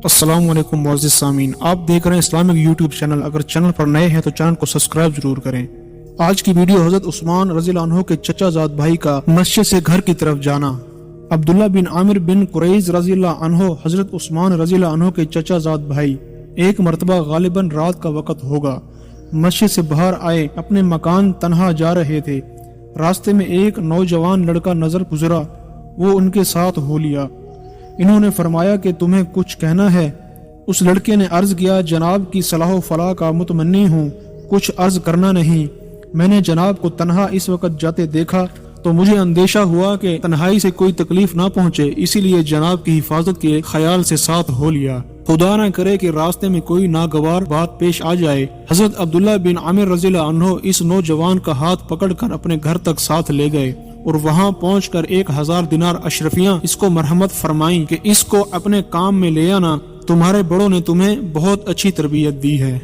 السلام علیکم معزز سامعین، آپ دیکھ رہے ہیں اسلامک یوٹیوب چینل۔ اگر چینل پر نئے ہیں تو چینل کو سبسکرائب ضرور کریں۔ آج کی ویڈیو حضرت عثمان رضی اللہ عنہ کے چچا زاد بھائی کا مسجد سے گھر کی طرف جانا۔ عبداللہ بن عامر بن قریظ رضی اللہ عنہ حضرت عثمان رضی اللہ عنہ کے چچا زاد بھائی ایک مرتبہ غالباً رات کا وقت ہوگا، مسجد سے باہر آئے، اپنے مکان تنہا جا رہے تھے۔ راستے میں ایک نوجوان لڑکا نظر گزرا، وہ ان کے ساتھ ہو لیا۔ انہوں نے فرمایا کہ تمہیں کچھ کہنا ہے؟ اس لڑکے نے عرض کیا، جناب کی صلاح و فلاح کا متمنی ہوں، کچھ عرض کرنا نہیں۔ میں نے جناب کو تنہا اس وقت جاتے دیکھا تو مجھے اندیشہ ہوا کہ تنہائی سے کوئی تکلیف نہ پہنچے، اسی لیے جناب کی حفاظت کے خیال سے ساتھ ہو لیا۔ خدا نہ کرے کہ راستے میں کوئی ناگوار بات پیش آ جائے۔ حضرت عبداللہ بن عامر رضی اللہ عنہ اس نوجوان کا ہاتھ پکڑ کر اپنے گھر تک ساتھ لے گئے اور وہاں پہنچ کر 1000 دینار اشرفیاں اس کو مرحمت فرمائیں کہ اس کو اپنے کام میں لے آنا، تمہارے بڑوں نے تمہیں بہت اچھی تربیت دی ہے۔